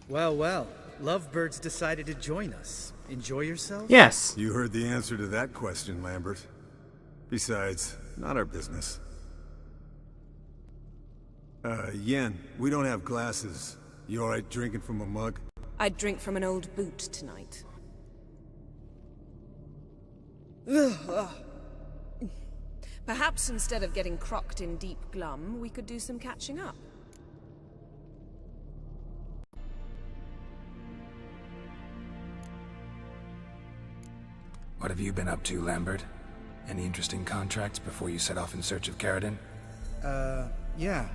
Well, well. Lovebirds decided to join us. Enjoy yourself? Yes. You heard the answer to that question, Lambert. Besides, not our business. Yen, we don't have glasses. You alright drinking from a mug? I'd drink from an old boot tonight. Perhaps instead of getting crocked in deep glum, we could do some catching up. What have you been up to, Lambert? Any interesting contracts before you set off in search of Caradon? Yeah.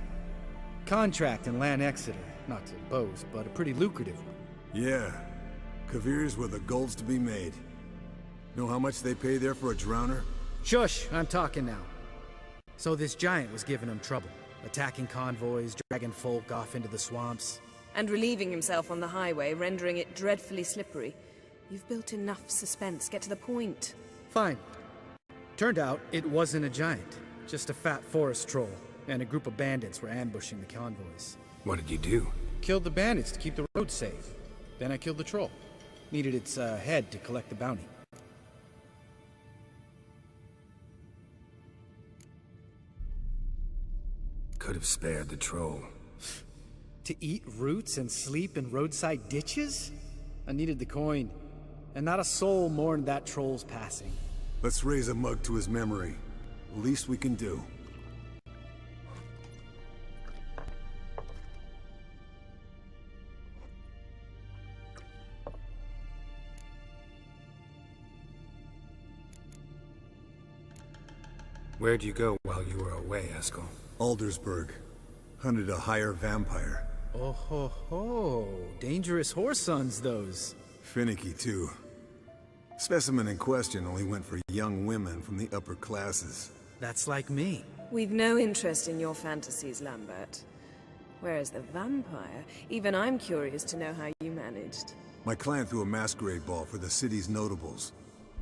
Contract in Lan Exeter. Not to boast, but a pretty lucrative one. Yeah. Kavir's where the gold's to be made. Know how much they pay there for a drowner? Shush, I'm talking now. So this giant was giving him trouble. Attacking convoys, dragging folk off into the swamps. And relieving himself on the highway, rendering it dreadfully slippery. You've built enough suspense. Get to the point. Fine. Turned out it wasn't a giant. Just a fat forest troll. And a group of bandits were ambushing the convoys. What did you do? Killed the bandits to keep the road safe. Then I killed the troll. Needed its head to collect the bounty. Could have spared the troll. To eat roots and sleep in roadside ditches? I needed the coin. And not a soul mourned that troll's passing. Let's raise a mug to his memory. Least we can do. Where'd you go while you were away, Eskel? Aldersburg. Hunted a higher vampire. Oh ho ho. Dangerous horse sons, those. Finicky, too. Specimen in question only went for young women from the upper classes. That's like me. We've no interest in your fantasies, Lambert. Whereas the vampire, even I'm curious to know how you managed. My client threw a masquerade ball for the city's notables,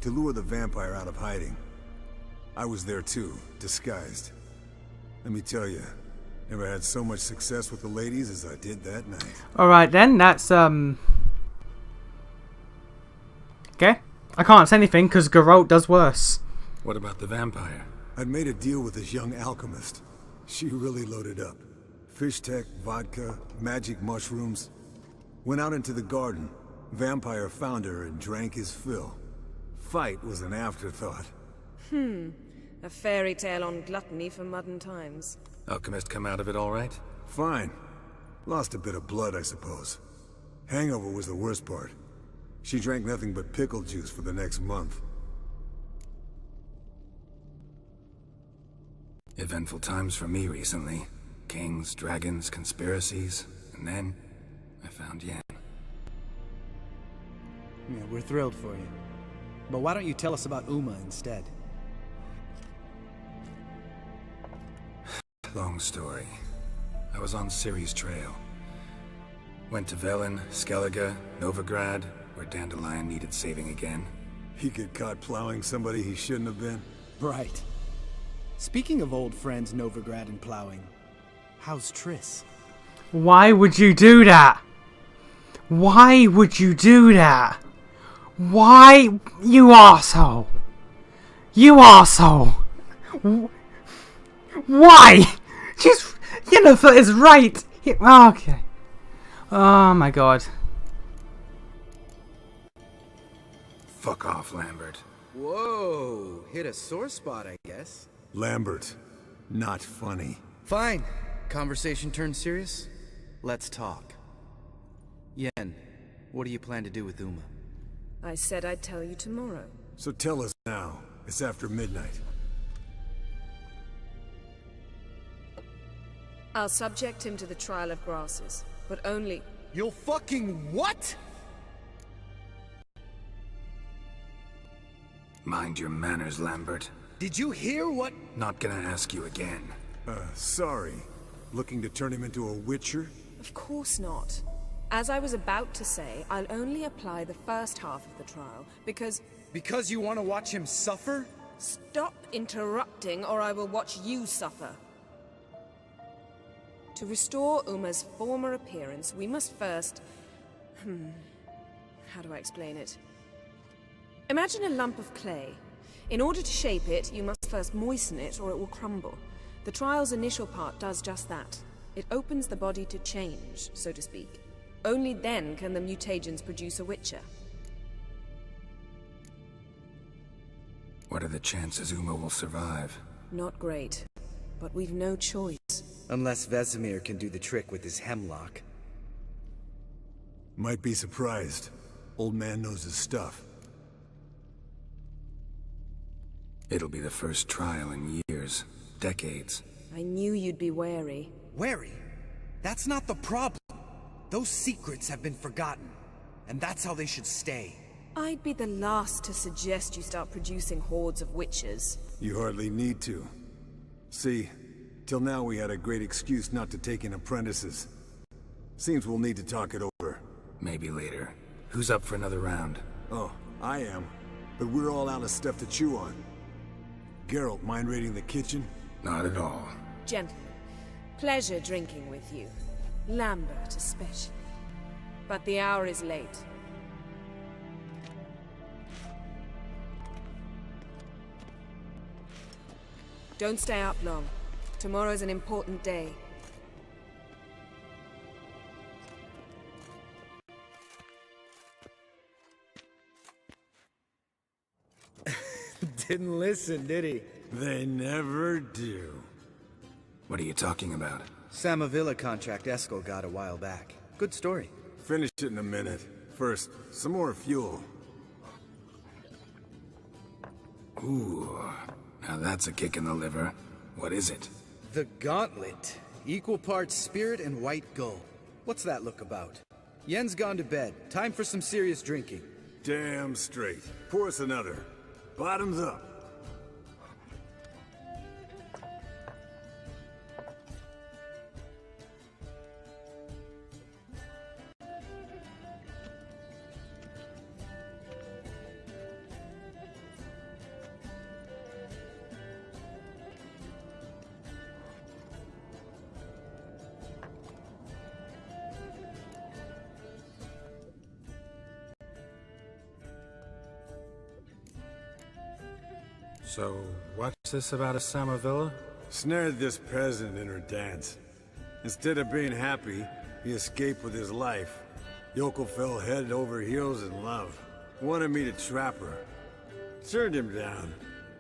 to lure the vampire out of hiding. I was there too, disguised. Let me tell you, never had so much success with the ladies as I did that night. Alright then, that's okay. I can't say anything because Geralt does worse. What about the vampire? I'd made a deal with this young alchemist. She really loaded up. Fish tech, vodka, magic mushrooms. Went out into the garden. Vampire found her and drank his fill. Fight was an afterthought. A fairy tale on gluttony for modern times. Alchemist come out of it all right? Fine. Lost a bit of blood, I suppose. Hangover was the worst part. She drank nothing but pickle juice for the next month. Eventful times for me recently. Kings, dragons, conspiracies, and then I found Yen. Yeah, we're thrilled for you. But why don't you tell us about Uma instead? Long story. I was on Ciri's trail. Went to Velen, Skellige, Novigrad, where Dandelion needed saving again. He get caught plowing somebody he shouldn't have been. Right. Speaking of old friends Novigrad and plowing, how's Triss? Why would you do that? Why would you do that? Why, you arsehole? You arsehole! Why? She's, Yennefer is right. Okay. Oh my god. Fuck off, Lambert. Whoa, hit a sore spot, I guess. Lambert, not funny. Fine. Conversation turned serious? Let's talk. Yen, what do you plan to do with Uma? I said I'd tell you tomorrow. So tell us now. It's after midnight. I'll subject him to the trial of grasses, but only... You'll fucking what? Mind your manners, Lambert. Did you hear what? Not gonna ask you again. Sorry. Looking to turn him into a witcher? Of course not. As I was about to say, I'll only apply the first half of the trial, because... Because you want to watch him suffer? Stop interrupting, or I will watch you suffer. To restore Uma's former appearance, we must first How do I explain it? Imagine a lump of clay. In order to shape it, you must first moisten it or it will crumble. The trial's initial part does just that. It opens the body to change, so to speak. Only then can the mutagens produce a Witcher. What are the chances Uma will survive? Not great, but we've no choice. Unless Vesemir can do the trick with his hemlock. Might be surprised. Old man knows his stuff. It'll be the first trial in years, decades. I knew you'd be wary. Wary? That's not the problem. Those secrets have been forgotten, and that's how they should stay. I'd be the last to suggest you start producing hordes of witches. You hardly need to. See, till now we had a great excuse not to take in apprentices. Seems we'll need to talk it over. Maybe later. Who's up for another round? Oh, I am. But we're all out of stuff to chew on. Geralt, mind raiding the kitchen? Not at all. Gentlemen, pleasure drinking with you. Lambert especially. But the hour is late. Don't stay up long. Tomorrow's an important day. Didn't listen, did he? They never do. What are you talking about? Samavilla contract Eskel got a while back. Good story. Finish it in a minute. First, some more fuel. Ooh, now that's a kick in the liver. What is it? The Gauntlet. Equal parts spirit and white gull. What's that look about? Yen's gone to bed. Time for some serious drinking. Damn straight. Pour us another. Bottoms up. So, what's this about a Samavilla? Snared this peasant in her dance. Instead of being happy, he escaped with his life. Yokel fell head over heels in love. Wanted me to trap her. Turned him down.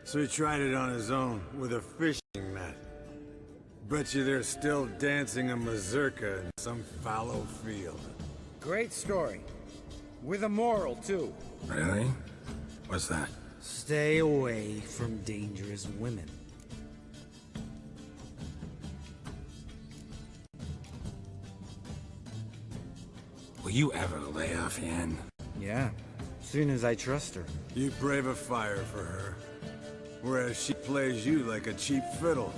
So he tried it on his own with a fishing net. Bet you they're still dancing a mazurka in some fallow field. Great story. With a moral, too. Really? What's that? Stay away from dangerous women. Will you ever lay off Yen? Yeah, soon as I trust her. You brave a fire for her. Whereas she plays you like a cheap fiddle.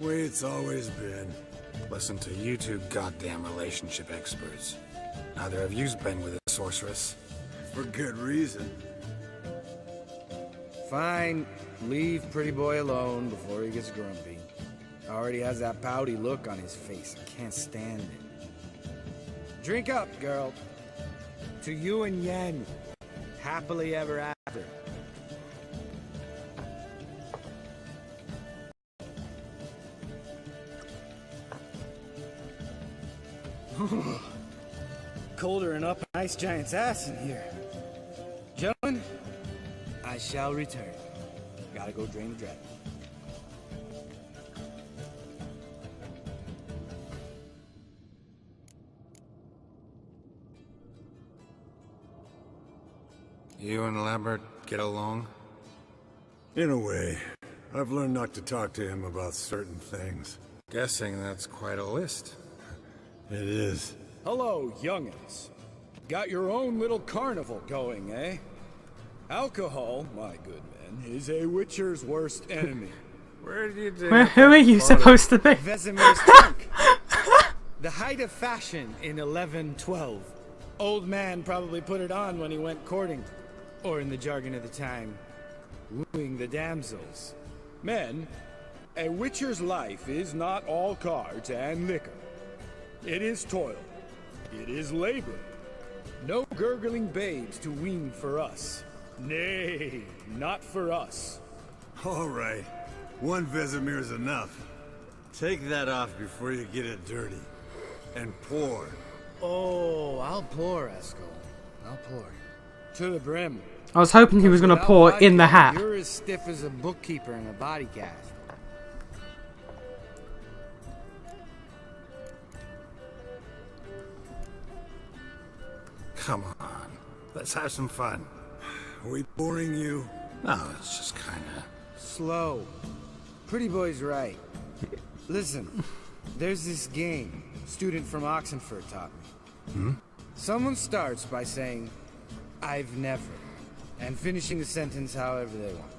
Way it's always been. Listen to you two goddamn relationship experts. Neither of you's been with a sorceress. For good reason. Fine. Leave pretty boy alone before he gets grumpy. Already has that pouty look on his face. I can't stand it. Drink up, girl. To you and Yen. Happily ever after. Colder than up an ice giant's ass in here. Gentlemen, I shall return. Gotta go drain the dragon. You and Lambert get along? In a way. I've learned not to talk to him about certain things. Guessing that's quite a list. It is. Hello, youngins. Got your own little carnival going, eh? Alcohol, my good men, is a witcher's worst enemy. Where did you do? Who are you supposed to be? Vesemir's trunk. The height of fashion in 1112. Old man probably put it on when he went courting. Or in the jargon of the time, wooing the damsels. Men, a witcher's life is not all cards and liquor. It is toil. It is labor. No gurgling babes to wean for us. Nay, not for us. All right. One Vesemir's enough. Take that off before you get it dirty. And pour. Oh, I'll pour, Eskel. I'll pour. To the brim. I was hoping he was going to pour in the hat. You're as stiff as a bookkeeper in a body cast. Come on. Let's have some fun. Are we boring you? No, it's just kinda... Slow. Pretty boy's right. Listen, there's this game student from Oxenford taught me. Someone starts by saying, I've never, and finishing the sentence however they want.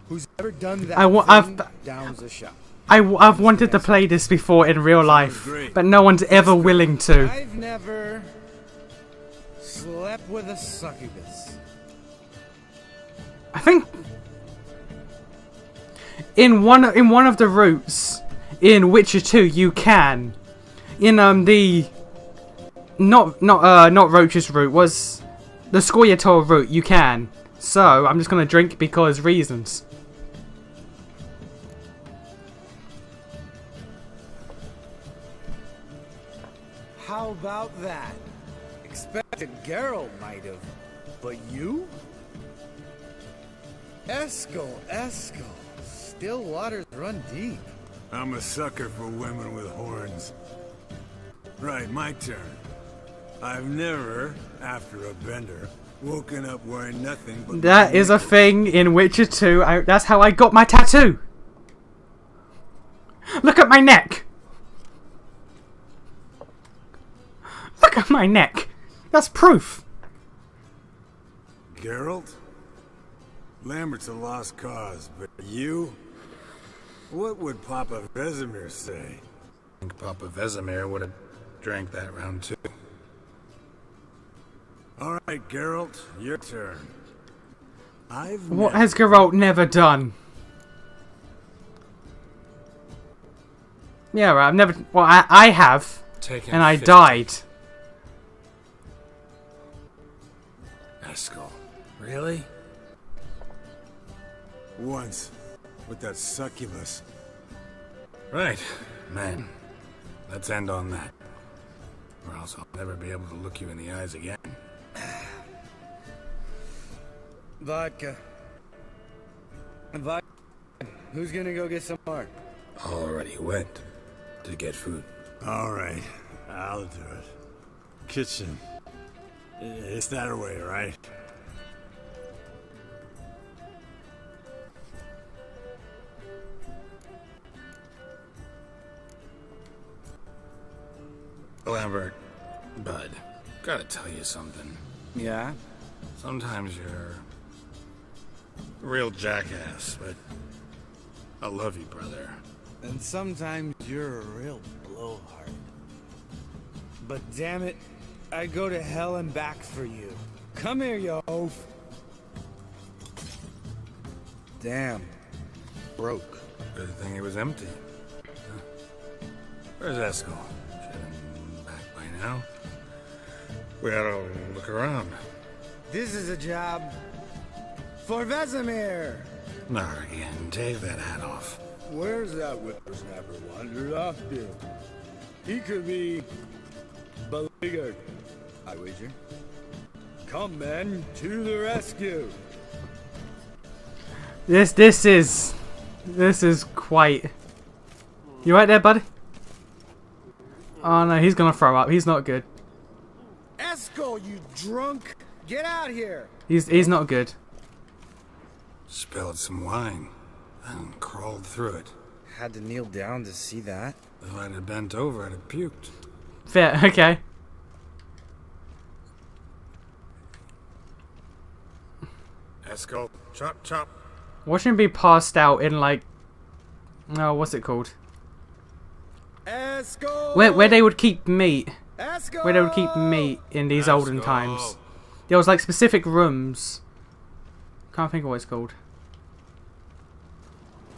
Who's ever done that downs a shot. I've wanted to play this before in real life, but no one's ever willing to. I've never slept with a succubus. I think in one of the routes in Witcher 2 you can. In the not Roach's route, was the Scoia'tael route you can. So I'm just gonna drink because reasons. How about that? Expected Geralt might have, but you? Eskel. Still waters run deep. I'm a sucker for women with horns. Right, my turn. I've never, after a bender, woken up wearing nothing but... That is a thing in Witcher 2. That's how I got my tattoo. Look at my neck. Look at my neck. That's proof. Geralt? Lambert's a lost cause, but you? What would Papa Vesemir say? I think Papa Vesemir would have drank that round too. All right, Geralt, your turn. What has Geralt never done? Yeah, right, I've never... Well, I have. And I died. Eskel. Really? Once. With that succubus. Right. Man. Let's end on that. Or else I'll never be able to look you in the eyes again. Vodka. Who's gonna go get some more? Already went to get food. All right, I'll do it. Kitchen. It's that way, right? Lambert, bud, gotta tell you something. Yeah? Sometimes you're a real jackass, but I love you, brother. And sometimes you're a real blowhard. But damn it, I'd go to hell and back for you. Come here, you oaf. Damn. Broke. Good thing it was empty. Huh. Where's Eskel? Should have been back by now. We ought to look around. This is a job for Vesemir. Not again. Take that hat off. Where's that whippersnapper wandered off to? He could be beleaguered, I wager. Come, men, to the rescue. This is quite... You right there, buddy? Oh no, he's gonna throw up. He's not good. Eskel, you drunk! Get out here! He's not good. Spilled some wine, then crawled through it. Had to kneel down to see that. If I'd have bent over, I'd have puked. Fair, okay. Eskel, chop, chop. Watching him be passed out in like... Oh, what's it called? Eskel! Where they would keep meat. Eskel! Where they would keep meat in these olden Eskel. times. There was like specific rooms. Can't think of what it's called.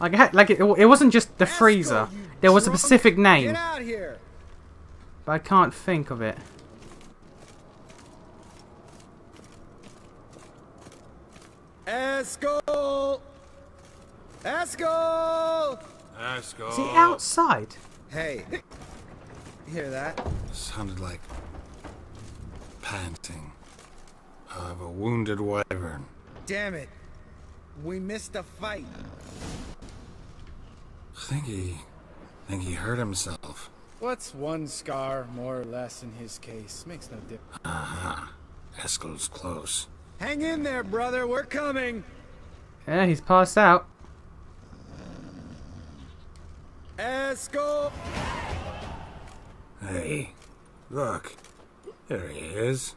Like it wasn't just the freezer. There was a specific name. Get out here! But I can't think of it. Escol! Escol! Asco. Is he outside? Hey, hear that? Sounded like panting of a wounded wyvern. Damn it. We missed a fight. Think he hurt himself. What's one scar, more or less, in his case? Makes no difference. Eskel's close. Hang in there, brother. We're coming. Yeah, he's passed out. Escol! Hey, look. There he is.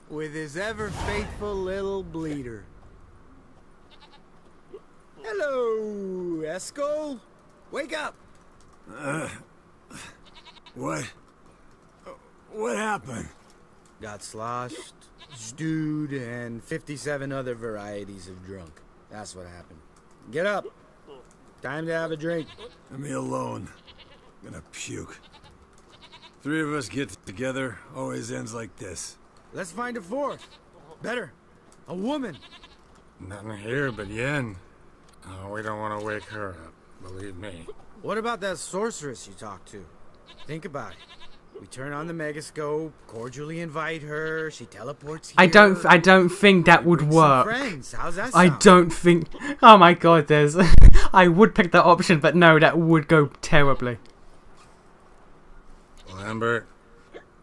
With his ever faithful little bleeder. Hello, Escol. Wake up. What? What happened? Got sloshed, stewed, and 57 other varieties of drunk. That's what happened. Get up. Time to have a drink. Leave me alone. I'm gonna puke. Three of us get together, always ends like this. Let's find a fourth. Better. A woman. Nothing here but Yen. Oh, we don't want to wake her up, believe me. What about that sorceress you talked to? Think about it. We turn on the megascope, cordially invite her, she teleports here. I don't think that would Some work. friends. How's that I sound? don't think. Oh my god, there's. I would pick that option, but no, that would go terribly. Lambert,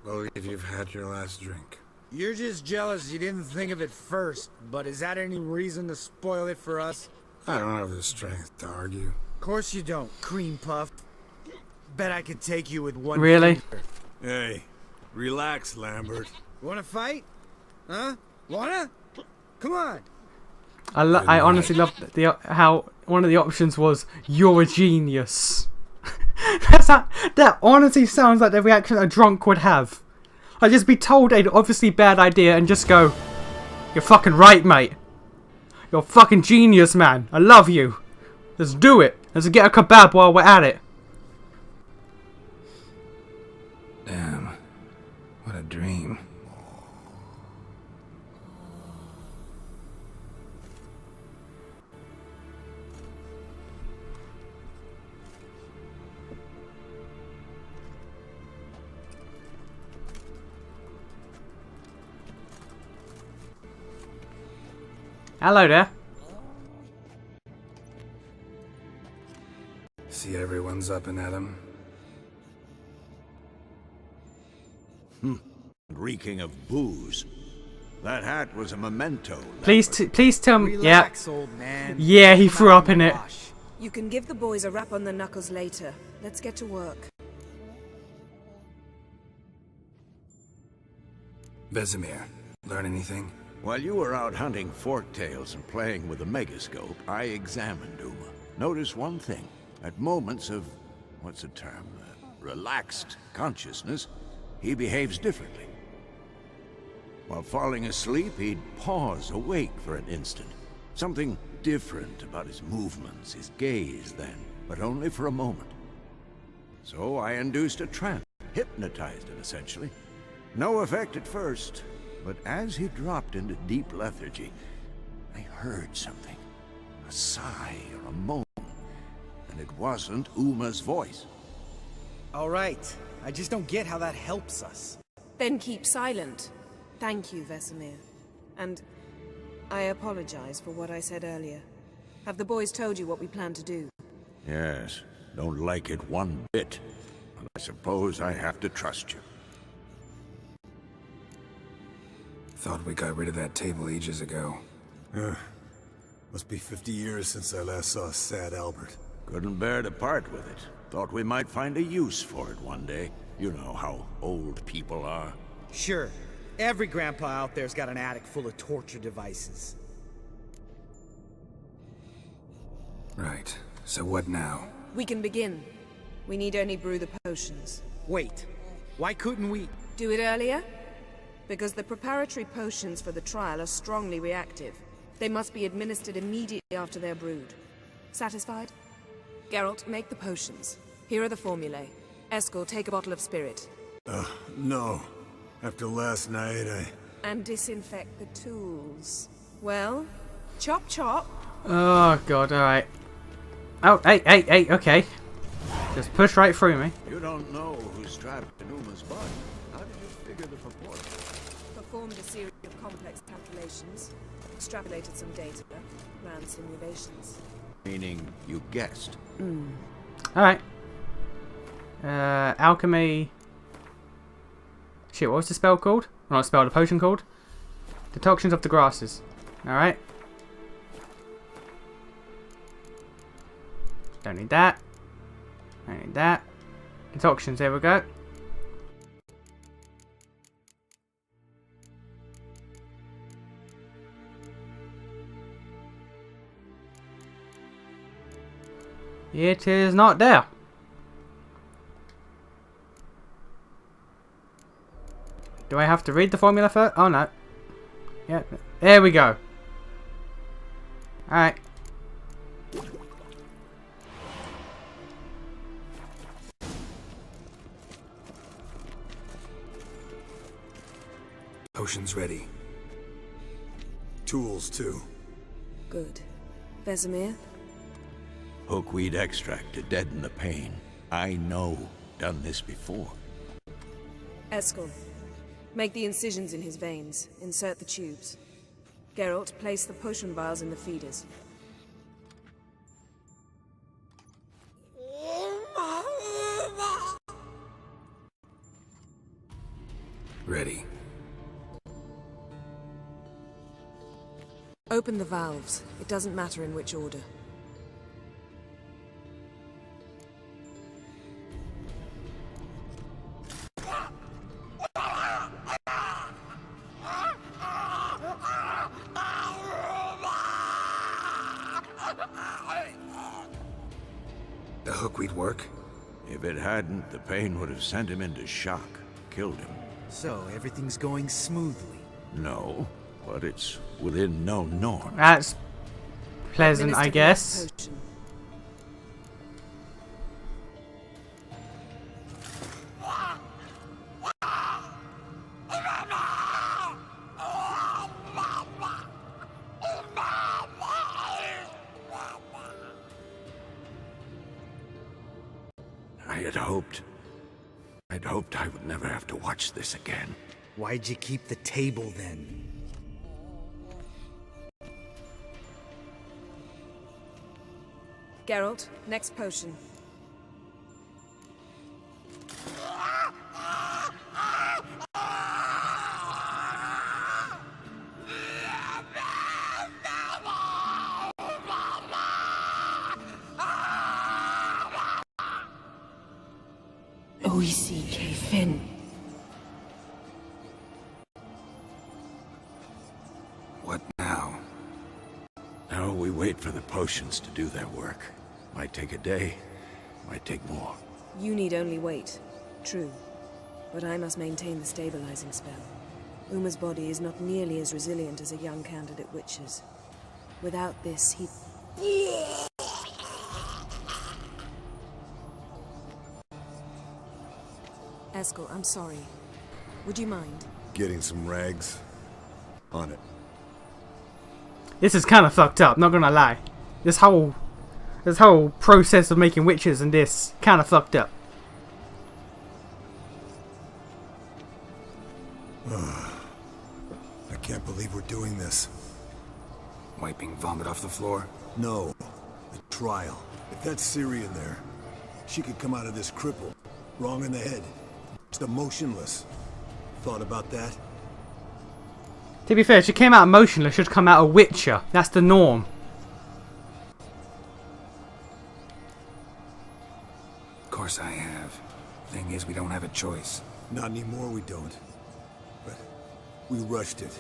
believe you've had your last drink. You're just jealous you didn't think of it first, but is that any reason to spoil it for us? I don't have the strength to argue. Of course you don't, cream puff. Bet I could take you with one Really? finger. Hey, relax, Lambert. Wanna fight? Huh? Wanna? Come on. I honestly love how one of the options was "You're a genius." That honestly sounds like the reaction a drunk would have. I'd just be told an obviously bad idea and just go, "You're fucking right, mate. You're a fucking genius, man. I love you. Let's do it. Let's get a kebab while we're at it." Damn. What a dream. Hello there. See everyone's up and at 'em. Reeking of booze. That hat was a memento. Please tell me. Yeah. Relax, old man. Yeah, he Come threw out up in and it. wash. You can give the boys a rap on the knuckles later. Let's get to work. Vesemir, learn anything? While you were out hunting forktails and playing with the megascope, I examined Uma. Notice one thing. At moments of, what's the term, relaxed consciousness, he behaves differently. While falling asleep, he'd pause awake for an instant. Something different about his movements, his gaze then, but only for a moment. So I induced a trance, hypnotized him essentially. No effect at first, but as he dropped into deep lethargy, I heard something. A sigh or a moan, and it wasn't Uma's voice. All right. I just don't get how that helps us. Then keep silent. Thank you, Vesemir. And I apologize for what I said earlier. Have the boys told you what we plan to do? Yes, don't like it one bit. And I suppose I have to trust you. Thought we got rid of that table ages ago. Must be 50 years since I last saw sad Albert. Couldn't bear to part with it. Thought we might find a use for it one day. You know how old people are. Sure. Every grandpa out there's got an attic full of torture devices. Right. So what now? We can begin. We need only brew the potions. Wait. Why couldn't we? Do it earlier? Because the preparatory potions for the trial are strongly reactive. They must be administered immediately after they're brewed. Satisfied? Geralt, make the potions. Here are the formulae. Eskel, take a bottle of spirit. No. After last night, And disinfect the tools. Well, chop chop. Oh god, alright. Oh, hey, okay. Just push right through me. You don't know who's trapped in Uma's body. How did you figure the proportion? Performed a series of complex calculations, extrapolated some data, ran simulations. Meaning you guessed. Alright. Alchemy. Shit, what was the spell called? Well, not spell, the potion called? Decoctions of the grasses. Alright. Don't need that. Don't need that. Decoctions, there we go. It is not there. Do I have to read the formula first? Oh no. Yeah, there we go. Alright. Potion's ready. Tools, too. Good. Vesemir? Hookweed extract to deaden the pain. I know. Done this before. Eskel. Make the incisions in his veins. Insert the tubes. Geralt, place the potion vials in the feeders. Ready. Open the valves. It doesn't matter in which order. The hookweed work? If it hadn't, the pain would have sent him into shock. Killed him. So, everything's going smoothly. No, but it's within no norm. That's pleasant, I Administer the guess. potion. I'd hoped I would never have to watch this again. Why'd you keep the table then? Geralt, next potion. O-E-C-K Finn. What now? Now we wait for the potions to do their work. Might take a day, might take more. You need only wait. True. But I must maintain the stabilizing spell. Uma's body is not nearly as resilient as a young candidate witch's. Without this, he... Eskel, I'm sorry. Would you mind? Getting some rags. On it. This is kind of fucked up, not gonna lie. This whole process of making witches and this kind of fucked up. I can't believe we're doing this. Wiping vomit off the floor? No. The trial. If that's Ciri in there, she could come out of this crippled. Wrong in the head. Just emotionless. Thought about that? To be fair, she came out motionless, should come out a witcher. That's the norm. Of course I have. Thing is, we don't have a choice. Not anymore, we don't. But we rushed it.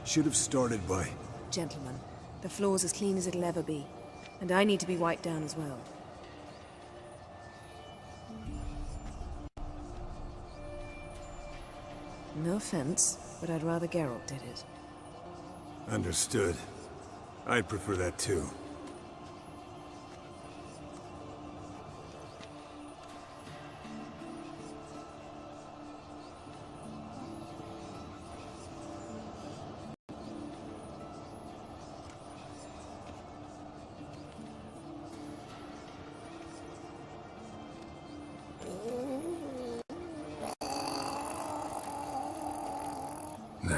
Should have started by... Gentlemen, the floor's as clean as it'll ever be. And I need to be wiped down as well. No offense, but I'd rather Geralt did it. Understood. I'd prefer that too.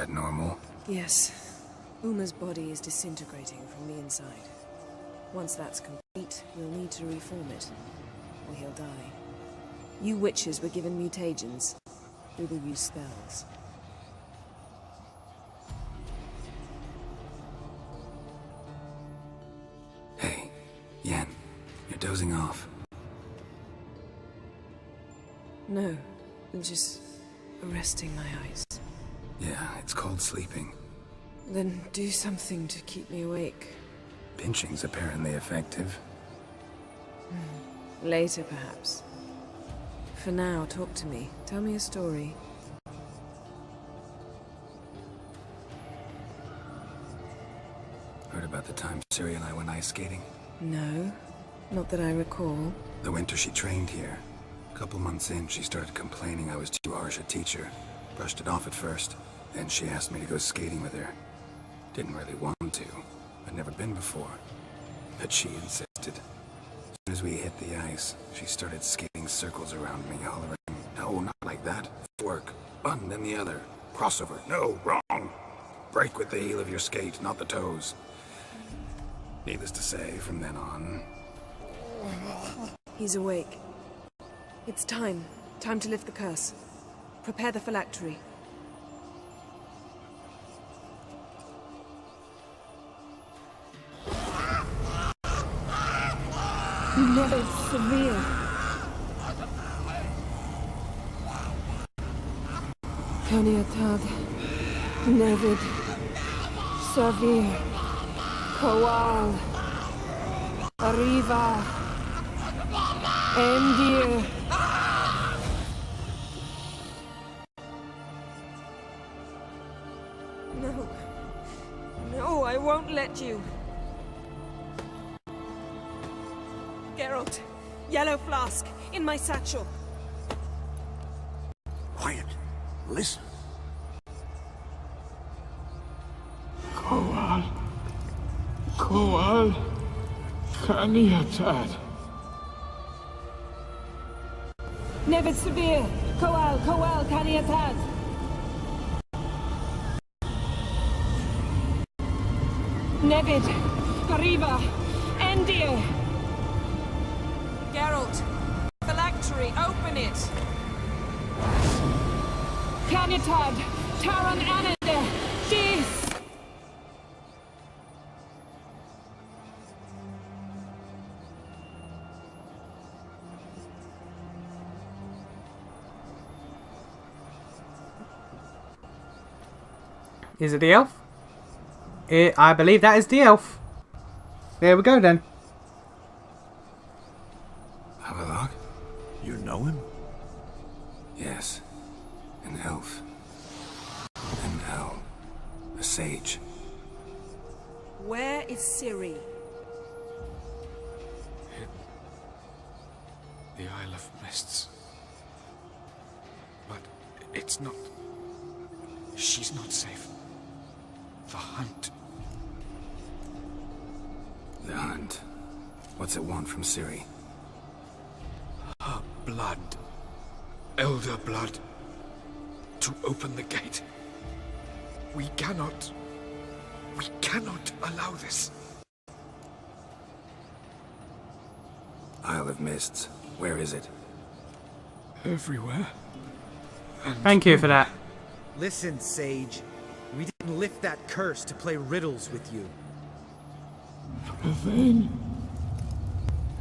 that normal? Yes. Uma's body is disintegrating from the inside. Once that's complete, we'll need to reform it, or he'll die. You witches were given mutagens. We will use spells. Hey, Yen, you're dozing off. No, just resting my eyes. Yeah, it's called sleeping. Then do something to keep me awake. Pinching's apparently effective. Later, perhaps. For now, talk to me. Tell me a story. Heard about the time Ciri and I went ice skating? No, not that I recall. The winter she trained here. A couple months in, she started complaining I was too harsh a teacher. Brushed it off at first. Then she asked me to go skating with her. Didn't really want to. I'd never been before. But she insisted. As soon as we hit the ice, she started skating circles around me, hollering, "No, not like that. Fork. One, then the other. Crossover. No, wrong. Break with the heel of your skate, not the toes." Needless to say, from then on... He's awake. It's time. Time to lift the curse. Prepare the phylactery. Never severe. Caniatad, Nevid, Savir, Kowal, Arriva, Endir. No. No, I won't let you. Geralt, yellow flask, in my satchel. Quiet. Listen. Kowal. Kowal. Kaniatad. Nevid severe. Kowal, Kowal, Caniatad. Nevid, Arriva, Endir. Geralt, phylactery, open it. Caniatad, Taran Anade, Dis. Is it the elf? I believe that is the elf. There we go then. Avalok? You know him? Yes. An elf. An owl. A sage. Where is Ciri? The Isle of Mists. But it's not... She's not safe. The hunt. The hunt. What's it want from Ciri? Her blood. Elder blood. To open the gate. We cannot allow this. Isle of Mists. Where is it? Everywhere. And Thank you for that. Listen, Sage. We didn't lift that curse to play riddles with you. Yvain.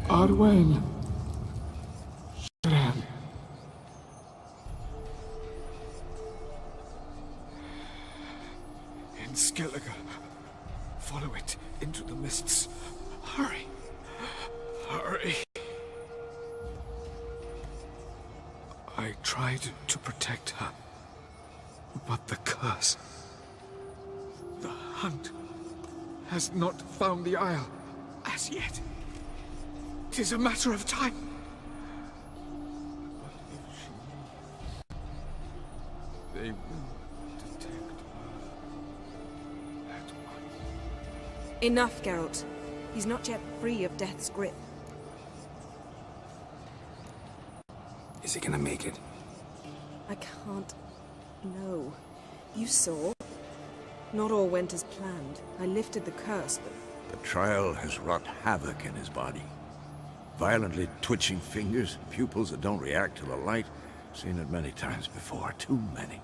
Arwen. Shran. In Skellige. Follow it into the mists. Hurry. Hurry. I tried to protect her. But the curse... The hunt has not found the Isle as yet. 'Tis a matter of time. But if she leaves, they will detect her at once. Enough, Geralt. He's not yet free of death's grip. Is he gonna make it? I can't... No. You saw. Not all went as planned. I lifted the curse, but The trial has wrought havoc in his body. Violently twitching fingers, pupils that don't react to the light. Seen it many times before, too many.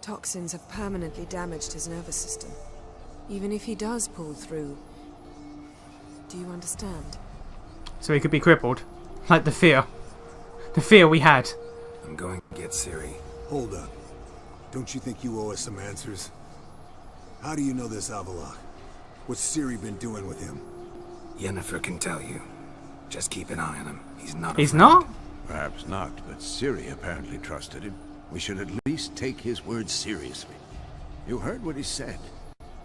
toxins have permanently damaged his nervous system. Even if he does pull through, do you understand? So he could be crippled. Like the fear. The fear we had. I'm going to get Ciri. Hold up. Don't you think you owe us some answers? How do you know this Avalok? What's Ciri been doing with him? Yennefer can tell you. Just keep an eye on him. He's not a He's friend. not? Perhaps not, but Ciri apparently trusted him. We should at least take his words seriously. You heard what he said.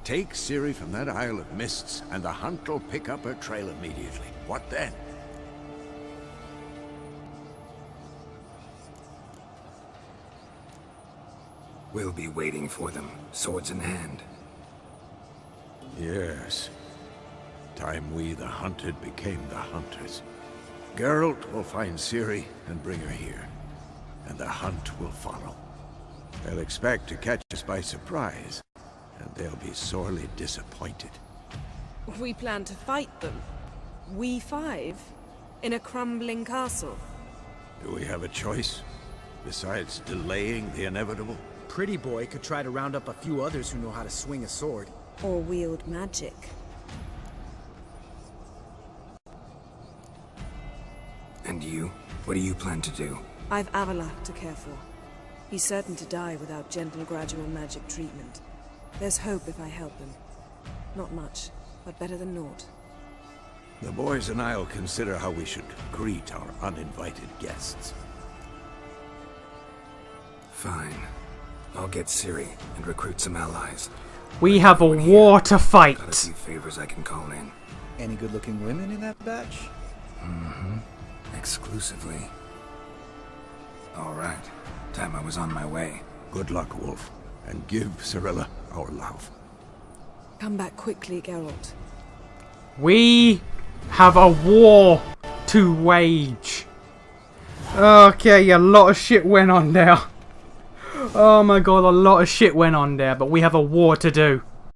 Take Ciri from that Isle of Mists, and the hunt will pick up her trail immediately. What then? We'll be waiting for them, swords in hand. Yes. Time we, the hunted, became the hunters. Geralt will find Ciri and bring her here, and the hunt will follow. They'll expect to catch us by surprise, and they'll be sorely disappointed. We plan to fight them. We five? In a crumbling castle? Do we have a choice, besides delaying the inevitable? Pretty boy could try to round up a few others who know how to swing a sword. Or wield magic? And you? What do you plan to do? I've Avalok to care for. He's certain to die without gentle, gradual magic treatment. There's hope if I help him. Not much, but better than naught. The boys and I'll consider how we should greet our uninvited guests. Fine. I'll get Ciri and recruit some allies. We have a war to Got a fight. few favors I can call in. Any good-looking women in that batch? Exclusively. All right. Time I was on my way. Good luck, Wolf, and give Cirilla our love. Come back quickly, Geralt. We have a war to wage. Okay, a lot of shit went on there. Oh my god, a lot of shit went on there, but we have a war to do.